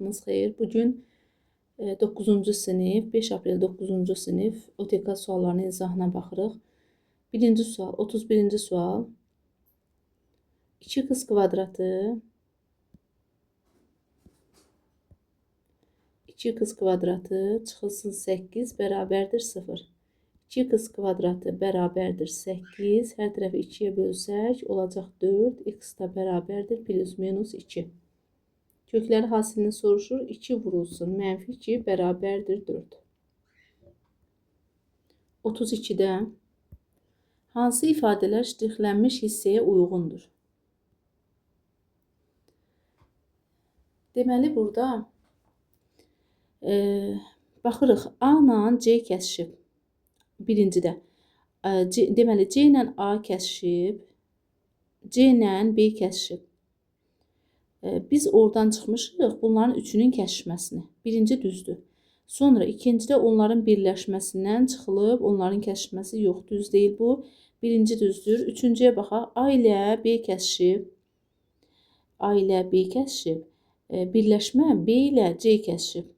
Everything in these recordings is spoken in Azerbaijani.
Xeyir, bugün 9-cu sinif, 5 aprel 9-cu sinif OTK suallarının izahına baxırıq. Birinci sual, 31-ci sual. 2x kvadratı 2x kvadratı çıxılsın 8 bərabərdir 0. 2x kvadratı bərabərdir 8. Hər tərəfi 2-yə bölsək olacaq 4. X da bərabərdir plus minus 2. Kökləri hasilini soruşur. 2 vurulsun mənfi 2 bərabərdir 4. 32-də hansı ifadələr ştrixlənmiş hissəyə uyğundur? Deməli, burada baxırıq. A ilə C kəsişib. Birincidə. Deməli, C ilə A kəsişib. C ilə B kəsişib. Biz oradan çıxmışıq bunların üçünün kəsişməsini. Birinci düzdür. Sonra ikincidə onların birləşməsindən çıxılıb onların kəsişməsi yox, düz deyil bu. Birinci düzdür. Üçüncüyə baxaq. A ilə B kəsişib. A ilə B kəsişib. Birləşmə B ilə C kəsişib.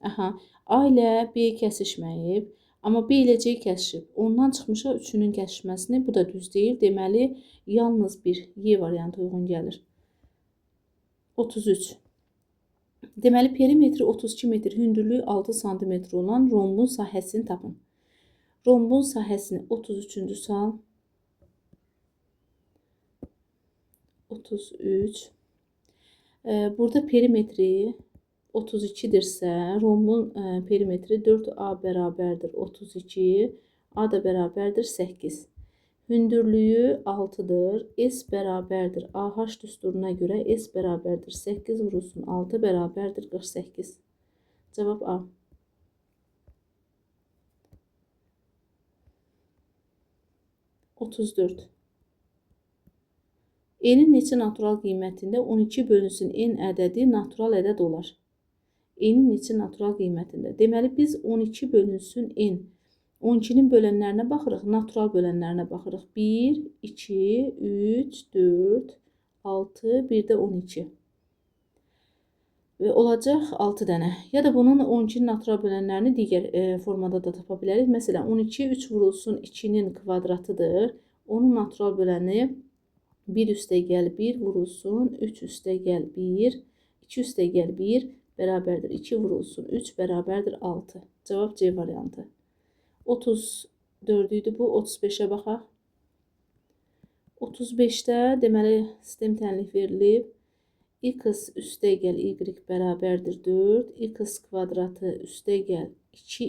Aha, A ilə B kəsişməyib. Amma B ilə C kəsişib. Ondan çıxmışıq üçünün kəsişməsini. Bu da düz deyil. Deməli, yalnız bir Y variantı uyğun gəlir. 33. Deməli, perimetri 32 metr, hündürlüyü 6 sm olan rombun sahəsini tapın. Rombun sahəsini 33-cü sual. 33. Burada perimetri 32-dirsə, rombun perimetri 4A bərabərdir 32, A da bərabərdir 8. Hündürlüyü 6-dır. S bərabərdir. AH düsturuna görə S bərabərdir 8 vurulsun 6 bərabərdir 48. Cavab A. 34. N-in neçə natural qiymətində 12 bölünsün N ədədi natural ədəd olar? N-in neçə natural qiymətində? Deməli, biz 12 bölünsün N. 12-nin bölənlərinə baxırıq, natural bölənlərinə baxırıq. 1, 2, 3, 4, 6, bir də 12. Və olacaq 6 dənə. Ya da bunun 12-nin natural bölənlərini digər formada da tapa bilərik. Məsələn, 12, 3 vurulsun 2-nin kvadratıdır. Onun natural böləni 1 üstəgəl 1 vurulsun 3 üstəgəl 1, 2 üstəgəl 1 bərabərdir 2 vurulsun 3 bərabərdir 6. Cavab C variantı. 34 idi bu. 35-ə baxaq. 35-də deməli sistem tənlif verilib. X üstəgəl y bərabərdir 4. X kvadratı üstəgəl 2xy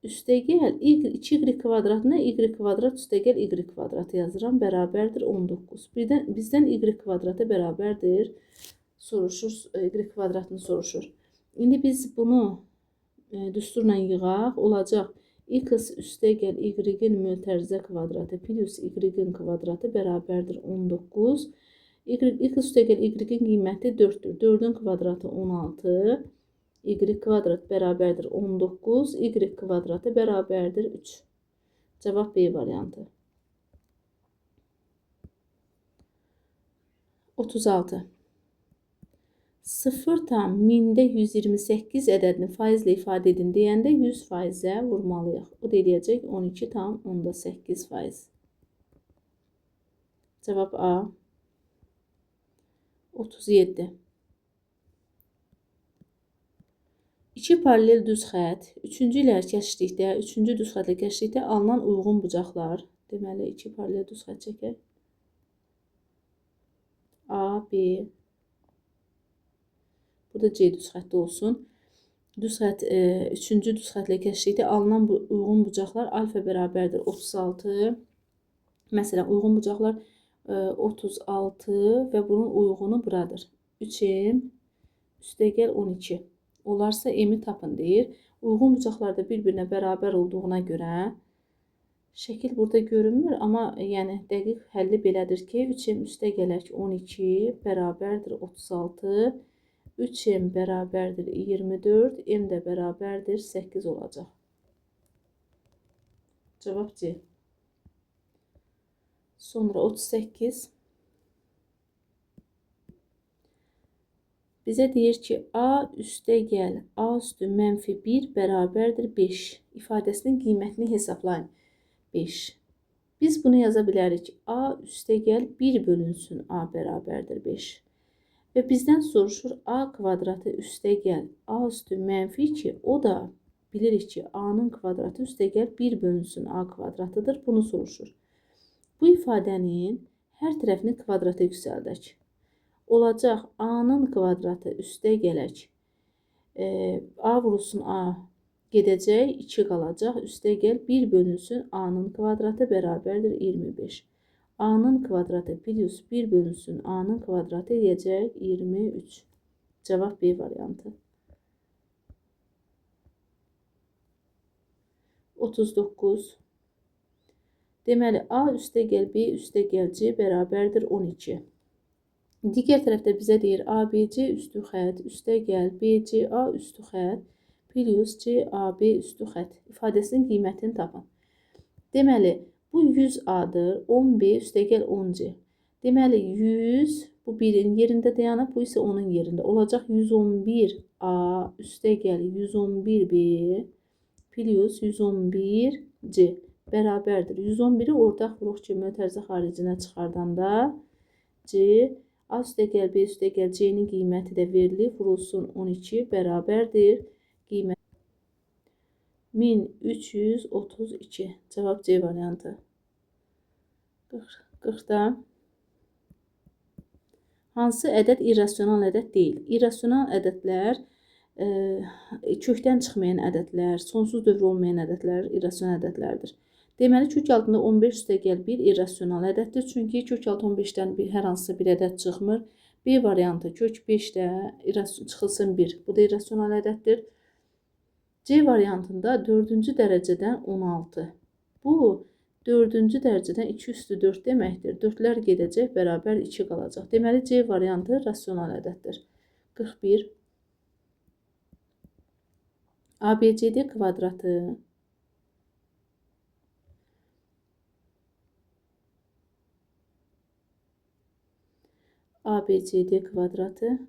üstəgəl 2y kvadratına y kvadrat üstəgəl y kvadratı yazıram. Bərabərdir 19. Bizdən y kvadratı bərabərdir soruşur. Y kvadratını soruşur. İndi biz bunu düsturla yığaq. Olacaq x üstəgəl y-in mötərizə kvadratı plus y-in kvadratı bərabərdir 19. X üstəgəl y-in qiyməti 4-dür. 4-ün kvadratı 16. Y kvadrat bərabərdir 19. Y kvadratı bərabərdir 3. Cavab B variantı. 36. 0 tam 1000-də 128 ədədini faizlə ifadə edin deyəndə 100%-ə vurmalıyıq. O da eləyəcək 12 tam 8%. Cavab A. 37. 2 paralel düz xət 3-cü ilə kəşişdikdə, 3-cü düz xətlə kəşişdikdə alınan uyğun bucaqlar. Deməli, 2 paralel düz xət çəkək. A, B. Bu da C düz xətti olsun. Düz xət 3-cü düz xətlə kəşişdikdə alınan uyğun bucaqlar alfa bərabərdir 36. Məsələn, uyğun bucaqlar 36 və bunun uyğunu buradır. 3m üstəgəl 12. Olarsa m-i tapın deyir. Uyğun bucaqlarda bir-birinə bərabər olduğuna görə şəkil burada görünmür, amma yəni dəqiq həlli belədir ki, 3m üstəgələk 12 bərabərdir 36. 3m bərabərdir 24, m də bərabərdir 8 olacaq. Cavab C. Sonra 38. Bizə deyir ki, A üstəgəl A üstü mənfi 1 bərabərdir 5 ifadəsinin qiymətini hesablayın. 5. Biz bunu yaza bilərik. A üstəgəl 1 bölünsün A bərabərdir 5. Və bizdən soruşur A kvadratı üstəgəl A üstü mənfi 2. O da bilirik ki, A-nın kvadratı üstəgəl 1 bölünsün A kvadratıdır. Bunu soruşur. Bu ifadənin hər tərəfini kvadrata yüksəldək. Olacaq A-nın kvadratı üstə gələk. A vurulsun A gedəcək, 2 qalacaq. Üstə gəl 1 bölünsün A-nın kvadratı bərabərdir 25. A-nın kvadratı plus 1 bölünsün A-nın kvadratı edəcək 23. Cavab B variantı. 39. Deməli, A üstə gəl B üstə gəl C bərabərdir 12. Digər tərəfdə bizə deyir ABC üstü xət üstə gəl BCA üstü xət plus CAB üstü xət ifadəsinin qiymətini tapın. Deməli, bu 100A'dır, 10B üstə gəl 10C. Deməli, 100 bu 1-in yerində dayanıb, bu isə onun yerində. Olacaq 111A üstə gəl 111B plus 111C bərabərdir. 111-i ortaq vuruq ki, mötərizə xaricinə çıxardanda C A üstə gəl B üstə gəl C-nin qiyməti də verilib. Vurulsun 12 bərabərdir. Qiymət 1332. Cavab C variantı. 40-da hansı ədəd irrasional ədəd deyil? İrrasional ədədlər kökdən çıxmayan ədədlər, sonsuz dövr olmayan ədədlər irrasional ədədlərdir. Deməli, kök altında 15 üstə gəl 1 irrasional ədəddir. Çünki kök altı 15-dən hər hansısa bir ədəd çıxmır. B variantı kök 5-də çıxılsın 1. Bu da irrasional ədəddir. C variantında 4-cü dərəcədən 16. Bu 4-cü dərəcədən 2 üstü 4 deməkdir. 4-lər gedəcək, bərabər 2 qalacaq. Deməli, C variantı rasional ədəddir. 41. ABCD kvadratı ABCD kvadratı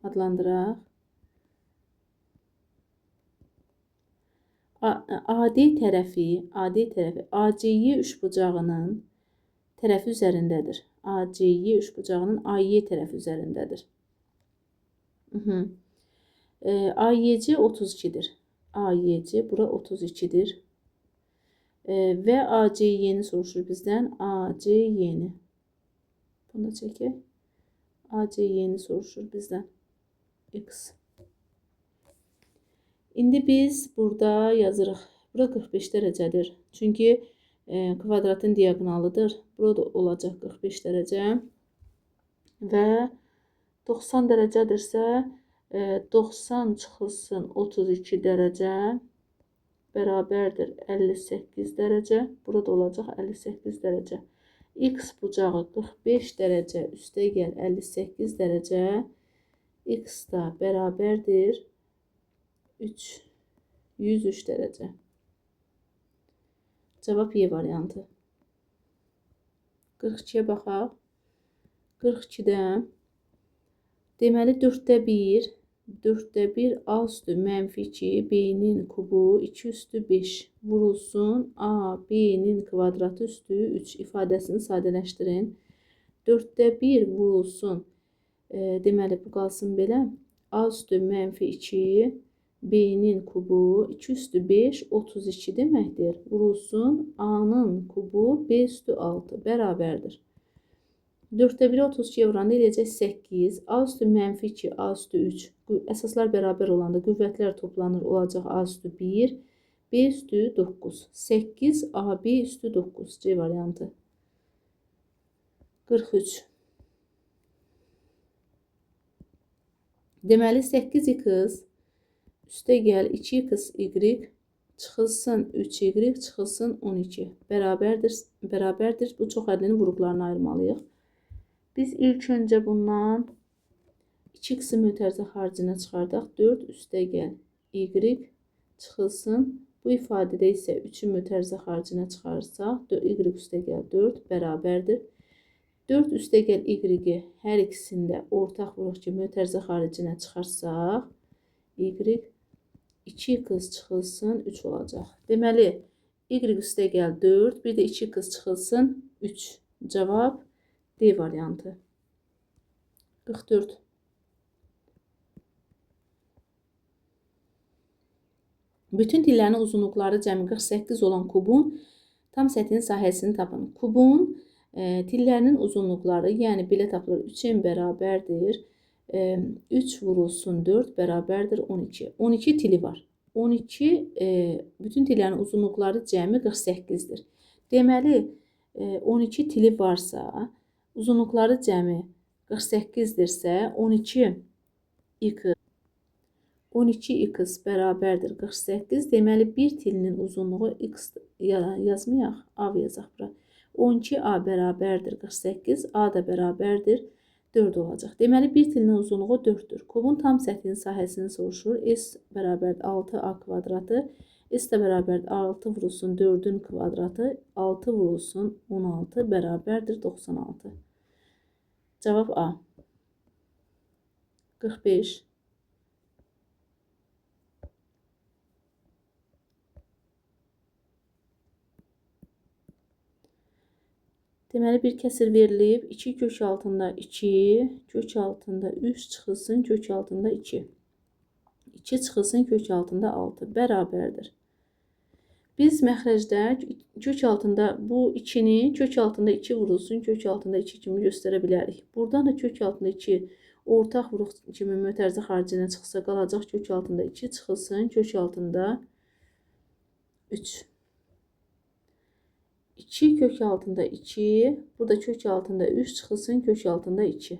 adlandıraq. AD tərəfi ACY üçbucağının tərəfi üzərindədir. ACY üçbucağının AY tərəfi üzərindədir. AYC 32-dir. AYC bura 32-dir. Və ACY-ni soruşur bizdən. ACY-ni. Bunu da çəkək. ACY-ni soruşur bizdən. X. İndi biz burada yazırıq. Bura 45 dərəcədir. Çünki kvadratın diagonalıdır. Burada olacaq 45 dərəcə. Və 90 dərəcədirsə 90 çıxılsın 32 dərəcə bərabərdir 58 dərəcə. Burada olacaq 58 dərəcə. X bucağı 45 dərəcə üstə gəl 58 dərəcə. X da bərabərdir 103 dərəcə. Cavab Y variantı. 42-yə baxaq. 42-də deməli 4-də 1 A üstü mənfi 2 B-nin kubu 2 üstü 5 vurulsun A B-nin kvadratı üstü 3 ifadəsini sadələşdirin. 4-də 1 vurulsun. Deməli bu qalsın belə. A üstü mənfi 2 B-nin kubu 2 üstü 5 32 deməkdir. Vurulsun A-nın kubu B üstü 6 bərabərdir. 4-də 1-i 32-yə vuranda eləyəcək 8. A üstü mənfi 2, A üstü 3. Əsaslar bərabər olanda qüvvətlər toplanır. Olacaq A üstü 1, B üstü 9. 8, AB üstü 9. C variantı. 43. Deməli 8x üstə gəl 2xy çıxılsın 3y çıxılsın 12. Bərabərdir. Bu çox ədlinin vuruqlarını ayırmalıyıq. Biz ilk öncə bundan 2x-i mötərizə xaricinə çıxardaq. 4 üstə gəl y çıxılsın. Bu ifadədə isə 3-ü mötərizə xaricinə çıxarsaq y üstə gəl 4 bərabərdir. 4 üstəgəl y-i hər ikisində ortaq vuruq ki, mötərizə xaricinə çıxarsaq, y 2x çıxılsın 3 olacaq. Deməli, y üstəgəl 4, bir də 2x çıxılsın 3. Cavab D variantı. 44. Bütün dillərin uzunluqları cəmi 48 olan kubun tam səthinin sahəsini tapın. Kubun tillərinin uzunluqları, yəni belə tapılır, 3n bərabərdir. 3 vurulsun 4 bərabərdir 12. 12 tili var. 12 bütün tillərin uzunluqları cəmi 48-dir. Deməli, 12 tili varsa, uzunluqları cəmi 48-dirsə, 12x bərabərdir 48. Deməli, bir tilinin uzunluğu x yazmayaq, a yazaq bura. 12a bərabərdir 48, a da bərabərdir 4 olacaq. Deməli, bir tilinin uzunluğu 4-dür. Kubun tam səthinin sahəsini soruşur. S bərabərdir 6a kvadratı. S də bərabərdir 6 vurulsun 4-ün kvadratı. 6 vurulsun 16 bərabərdir 96. Cavab A. 45. Deməli, bir kəsir verilib. 2 kök altında 2, kök altında 3 çıxılsın, kök altında 2. 2 çıxılsın, kök altında 6 bərabərdir. Biz məxrəcdə kök altında bu 2-ni kök altında 2 vurulsun, kök altında 2 kimi göstərə bilərik. Buradan da kök altında 2 ortaq vuruq kimi mötərizə xaricinə çıxsa qalacaq kök altında 2 çıxılsın, kök altında 3. 2 kök altında 2, burada kök altında 3 çıxılsın, kök altında 2.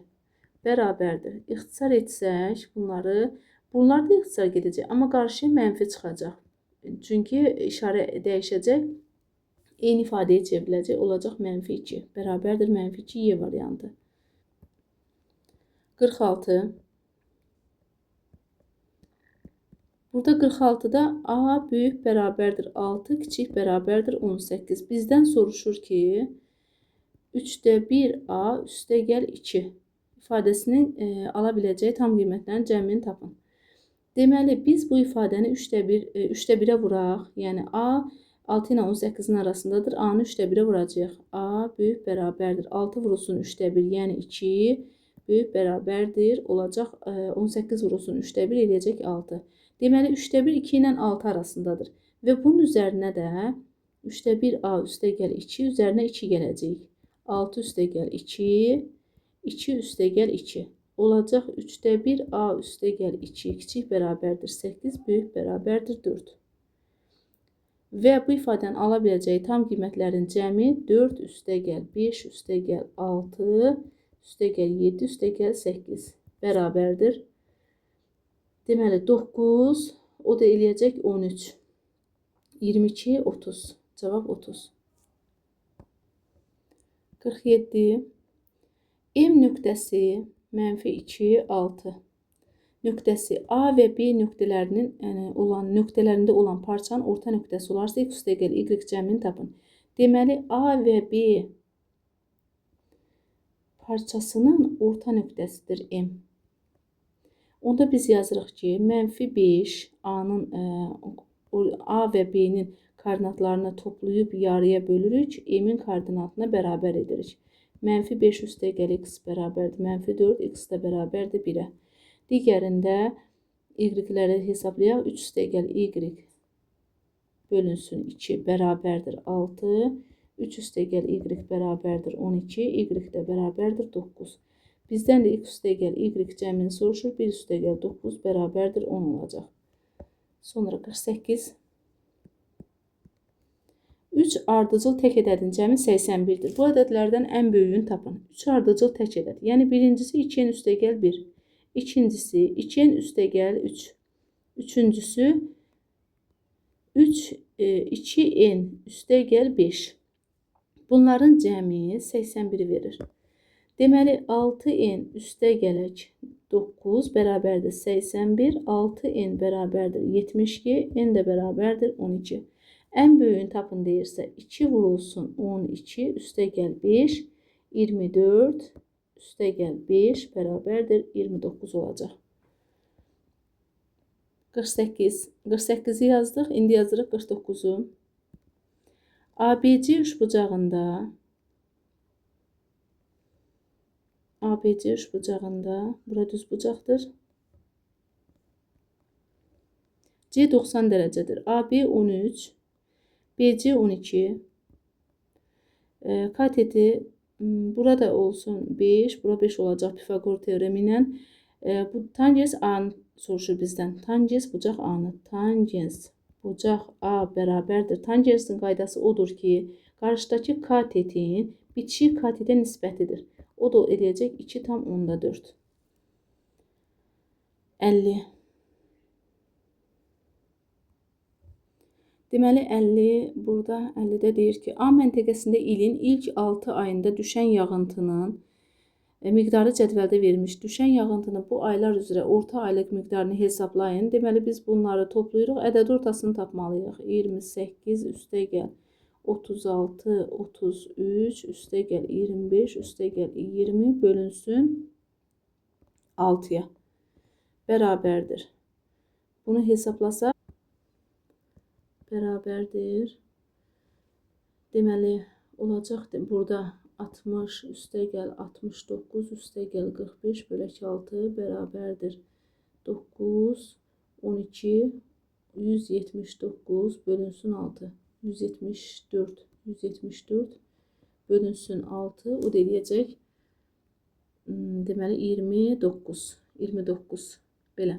Bərabərdir. İxtisar etsək bunlar da ixtisar gedəcək, amma qarşıya mənfi çıxacaq. Çünki işarə dəyişəcək, eyni ifadəyə çevriləcək, olacaq mənfi 2. Bərabərdir mənfi 2 Y variantı. 46. Burada 46-da A böyük bərabərdir 6, kiçik bərabərdir 18. Bizdən soruşur ki, 3-də 1 A üstəgəl 2 ifadəsinin ala biləcəyi tam qiymətlərin cəmini tapın. Deməli, biz bu ifadəni 3-də 1-ə vuraq. Yəni, A 6 ilə 18-in arasındadır. A-nı 3-də 1-ə vuracaq. A böyük bərabərdir 6 vurulsun 3-də 1, yəni 2 böyük bərabərdir. Olacaq 18 vurulsun 3-də 1 eləyəcək 6. Deməli, 3-də 1 2 ilə 6 arasındadır. Və bunun üzərinə də 3-də 1 A üstəgəl 2, üzərinə 2 gələcək. 6 üstəgəl 2, 2 üstəgəl 2. Olacaq 3-də 1 A üstəgəl 2, kiçik bərabərdir 8, böyük bərabərdir 4. Və bu ifadənin ala biləcəyi tam qiymətlərin cəmi 4 üstəgəl 5 üstəgəl 6 üstəgəl 7 üstəgəl 8 bərabərdir. Deməli, 9, o da eləyəcək 13. 22, 30. Cavab 30. 47. M nöqtəsi -2, 6. Nöqtəsi A və B nöqtələrində olan parçanın orta nöqtəsi olarsa, x üstəgəl y cəmini tapın. Deməli, A və B parçasının orta nöqtəsidir M. Onda biz yazırıq ki, -5 A və B-nin koordinatlarını toplayıb yarıya bölürük, M-in koordinatına bərabər edirik. -5 üstəgəl x bərabərdir -4, x də bərabərdir 1-ə. Digərində y-ləri hesablayaq. 3 üstəgəl y bölünsün 2 bərabərdir 6, 3 üstəgəl y bərabərdir 12, y də bərabərdir 9. Bizdən də x üstəgəl y cəmini soruşur. 1 üstəgəl 9 bərabərdir 10 olacaq. Sonra 48. 3 ardıcıl tək ədədin cəmi 81-dir. Bu ədədlərdən ən böyüyünü tapın. 3 ardıcıl tək ədəd. Yəni birincisi 2n üstəgəl 1. İkincisi 2n üstəgəl 3. Üçüncüsü 2n üstəgəl 5. Bunların cəmi 81-i verir. Deməli, 6n üstəgələk 9 bərabərdir 81, 6n bərabərdir 72, n də bərabərdir 12. Ən böyüyünü tapın deyirsə, 2 vurulsun 12 üstəgəl 5, 24 üste gel 5 bərabərdir 29 olacaq. 48'i yazdıq. İndi yazırıq 49'u. ABC üçbucağında bura düz bucaqdır. C 90 dərəcədir. AB 13, BC 12. Kateti burada olsun 5, bura 5 olacaq Pifagor teoremi ilə. Bu tangens A'nı soruşur bizdən. Tangens bucaq A'nı. Tangens bucaq A bərabərdir. Tangensin qaydası odur ki, qarşıdakı katetin bitişik katetə nisbətidir. O da eləyəcək 2 tam onda 4. 50. Deməli 50 burada 50-də deyir ki, A məntəqəsində ilin ilk 6 ayında düşən yağıntının miqdarı cədvəldə verilmiş. Düşən yağıntının bu aylar üzrə orta aylıq miqdarını hesablayın. Deməli biz bunları toplayırıq. Ədəd ortasını tapmalıyıq. 28 üstə gəl 36, 33 üstə gəl 25 üstə gəl 20 bölünsün 6'ya bərabərdir. Bunu hesablasaq bərabərdir. Deməli olacaq burada 60 üstə gəl 69 üstə gəl 45 bölək 6 bərabərdir. 9, 12, 179 bölünsün 6. 174 bölünsün 6. O da eləyəcək. Deməli 29 belə.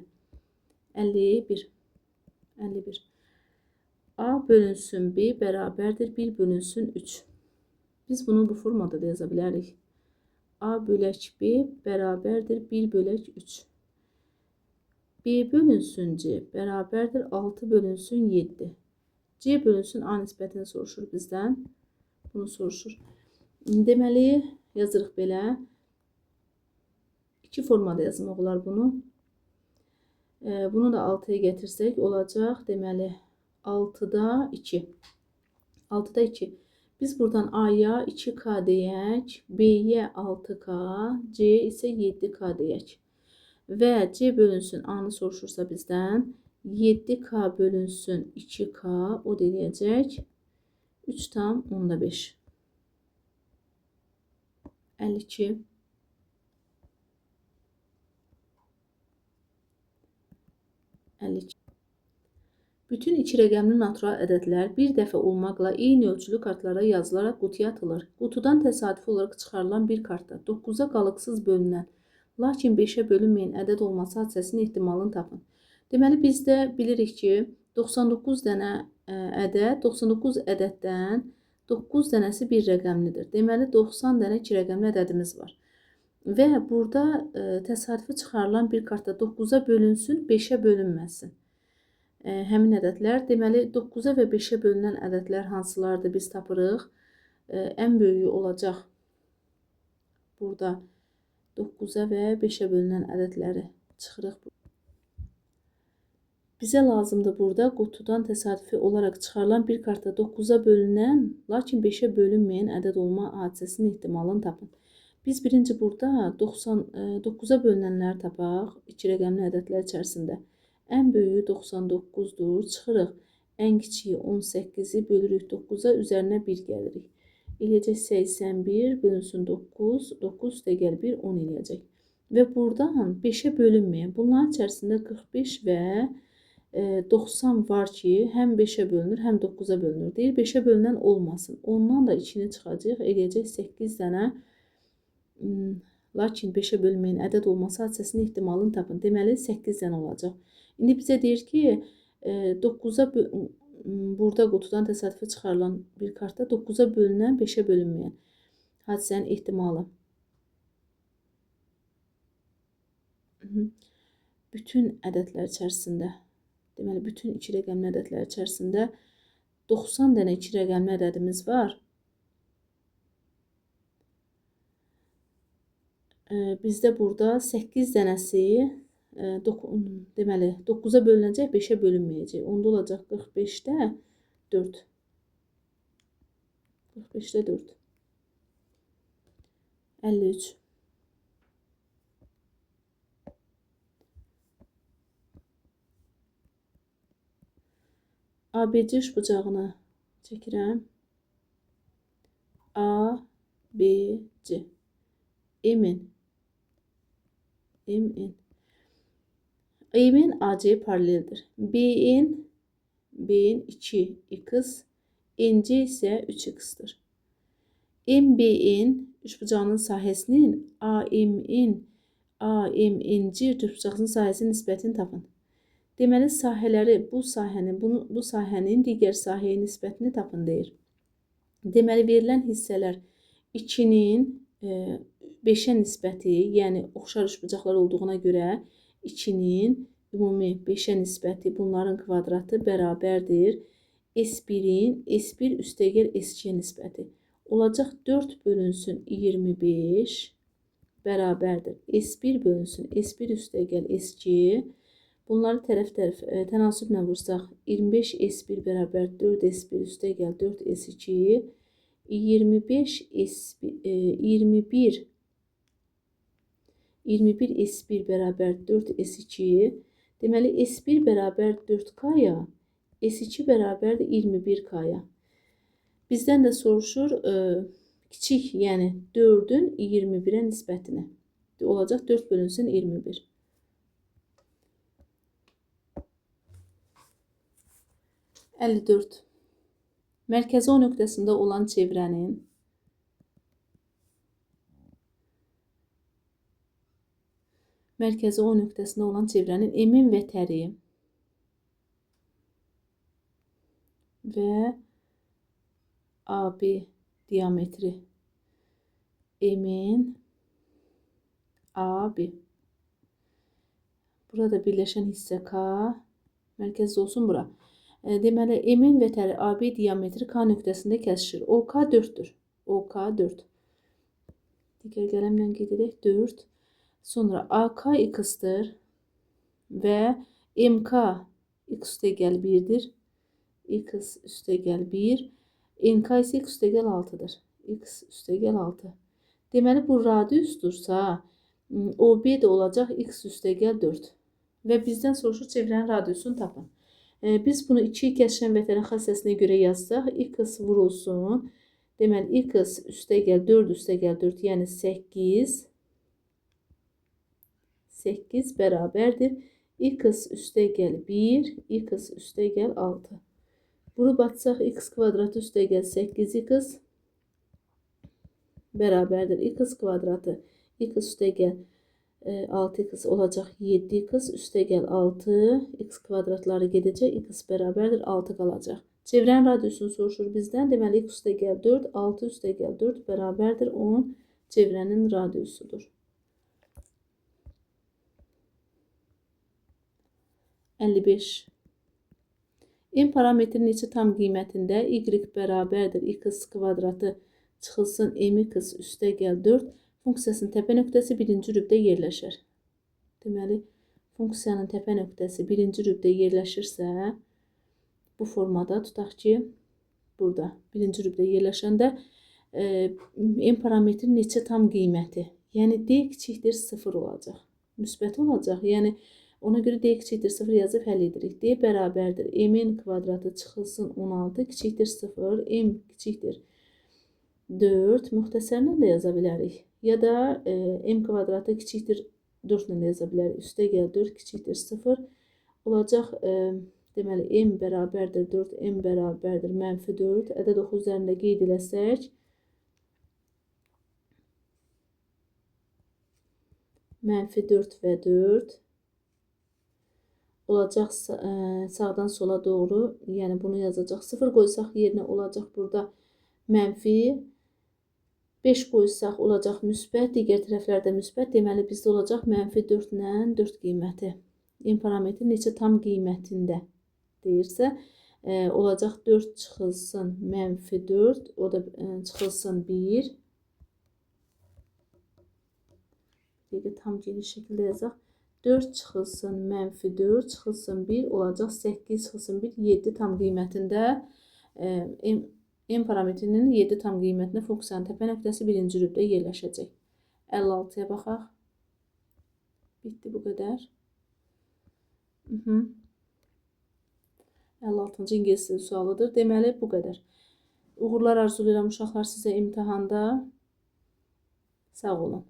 51. A bölünsün B bərabərdir 1 bölünsün 3. Biz bunu bu formada da yaza bilərik. A bölək B bərabərdir 1 bölək 3. B bölünsün C bərabərdir 6 bölünsün 7. C bölünsün A nisbətini soruşur bizdən. Bunu soruşur. Deməli yazırıq belə. İki formada yazmaq olar bunu. Bunu da 6'ya getirsək olacaq. Deməli 6'da 2. 6'da 2. Biz buradan A'ya 2K deyək. B'ye 6K. C isə 7K deyək. Və C bölünsün A'nı soruşursa bizdən 7K bölünsün 2K o deyəcək 3 tam onda 5. 52. Bütün iki rəqəmli natural ədədlər bir dəfə olmaqla eyni ölçülü kartlara yazılaraq qutuya atılır. Qutudan təsadüfi olaraq çıxarılan bir kartda 9'a qalıqsız bölünən, lakin 5'ə bölünməyən ədəd olması hadisəsinin ehtimalını tapın. Deməli biz də bilirik ki 99 dənə ədəd, 99 ədəddən 9 dənəsi bir rəqəmlidir. Deməli 90 dənə iki rəqəmli ədədimiz var. Və burada təsadüfi çıxarılan bir kartda 9'a bölünsün, 5'ə bölünməsin. Həmin ədədlər, deməli 9'a və 5'ə bölünən ədədlər hansılardır biz tapırıq. Ən böyüyü olacaq burada 9'a və 5'ə bölünən ədədləri çıxırıq. Bizə lazımdır burada qutudan təsadüfi olaraq çıxarılan bir kartda 9'a bölünən, lakin 5'ə bölünməyən ədəd olma hadisəsinin ehtimalını tapın. Biz birinci burada 9'a bölünənləri tapaq, iki rəqəmli ədədlər içərisində. Ən böyüyü 99'dur, çıxırıq. Ən kiçiyi 18'i bölürük 9'a, üzərinə 1 gəlirik. Eləyəcək 81 bölünsün 9, 9 də gəl 1, 10 eləyəcək. Və buradan 5'ə bölünməyən, bunların içərisində 45 və 90 var ki, həm 5'ə bölünür, həm 9'a bölünür. Deyir 5'ə bölünən olmasın. Ondan da içini çıxacaq, eləyəcək 8 dənə. Lakin 5'ə bölünməyən ədəd olması hadisəsinin ehtimalını tapın. Deməli 8 dənə olacaq. İndi bizə deyir ki, 9'a burada qutudan təsadüfi çıxarılan bir kartda 9'a bölünən, 5'ə bölünməyən hadisənin ehtimalı. Bütün ədədlər içərisində, deməli bütün iki rəqəmli ədədlər içərisində 90 dənə iki rəqəmli ədədimiz var. Bizdə burada 8 dənəsi deməli 9'a bölünəcək, 5'ə bölünməyəcək. Onda olacaq 45'də 4. 45'də 4. 53. ABC üçbucağını çəkirəm. A, B, C. M'in AC paraleldir. B'in 2x, NC isə 3x'dir. MB'in üçbucağının sahəsinin AMNC üçbucağının sahəsinin nisbətini tapın. Deməli, sahələri bu sahənin digər sahəyə nisbətini tapın deyir. Deməli, verilən hissələr 2-nin 5-ə nisbəti, yəni oxşar üçbucaqlar olduğuna görə 2-nin ümumi 5-ə nisbəti, bunların kvadratı bərabərdir S1-in S1 üstəgəl S2-yə nisbəti. Olacaq 4 bölünsün 25 bərabərdir S1 bölünsün S1 üstəgəl S2. Bunları tərəf-tərəf tənasüblə vursaq 25 S1 bərabər 4 S1 üstəgəl 4 S2. 21 S1 bərabər 4 S2. Deməli, S1 bərabər 4K-ya, S2 bərabər 21K-ya. Bizdən də soruşur kiçik, yəni 4-ün 21-ə nisbətini. Olacaq 4 bölünsün 21. Mərkəzi O nöqtəsində olan çevrənin emin vətəri və AB diametri. Emin AB. Burada birləşən hissə K. Mərkəzdə olsun bura. Deməli, emin vətəri AB diametri K nöqtəsində kəsişir. OK 4-dür. OK 4. Digər qələmlə qeyd edək. 4. Sonra AK x-dir və MK x üstəgəl 1-dir. X üstəgəl 1. NK isə x üstəgəl 6-dır. X üstəgəl 6. Deməli, bu radiusdursa, OB də olacaq x üstəgəl 4. Və bizdən soruşur çevrənin radiusunu tapın. Biz bunu 2 kəsişən vətənin xassəsinə görə yazsaq, x vurulsun. Deməli, x üstəgəl 4 üstəgəl 4, yəni 8 bərabərdir. X üstəgəl 1, x üstəgəl 6. Vurub atsaq, x kvadratı üstəgəl 8x bərabərdir. X kvadratı, x üstəgəl 6x olacaq 7x üstəgəl 6. X kvadratları gedəcək, x bərabərdir 6 qalacaq. Çevrənin radiusunu soruşur bizdən. Deməli, x üstəgəl 4, 6 üstəgəl 4 bərabərdir 10 çevrənin radiusudur. 55. M parametrinin neçə tam qiymətində y bərabərdir x kvadratı çıxılsın mx üstəgəl 4 funksiyasının təpə nöqtəsi birinci rübdə yerləşir. Deməli, funksiyanın təpə nöqtəsi birinci rübdə yerləşirsə, bu formada tutaq ki, burada birinci rübdə yerləşəndə M parametrinin neçə tam qiyməti, yəni D kiçikdir 0 olacaq, müsbət olacaq. Yəni, ona görə D kiçikdir 0 yazıb həll edirik. D bərabərdir M-in kvadratı çıxılsın 16 kiçikdir 0, M kiçikdir 4 müxtəsərlə də yaza bilərik. Ya da M kvadratı kiçikdir 4 ilə də yaza bilərik. Üstəgəl 4 kiçikdir 0 olacaq. Deməli, M bərabərdir 4, M bərabərdir -4. Ədəd oxu üzərində qeyd eləsək, -4 və 4 olacaq sağdan sola doğru. Yəni, bunu yazacaq. 0 qoysaq yerinə olacaq burada mənfi. 5 qoysaq olacaq müsbət, digər tərəflərdə müsbət. Deməli, bizdə olacaq -4 ilə 4 qiyməti. M parametri neçə tam qiymətində deyirsə, olacaq 4 çıxılsın -4, o da çıxılsın 1. Tam geniş şəkildə yazaq. 4 çıxılsın -4 çıxılsın 1 olacaq 8 çıxılsın 1, 7 tam qiymətində. M parametrinin 7 tam qiymətində funksiyanın təpə nöqtəsi birinci rübdə yerləşəcək. 56'ya baxaq. Bitdi bu qədər. 56-cı ingilis dili sualıdır. Deməli bu qədər. Uğurlar arzulayıram uşaqlar sizə imtahanda. Sağ olun.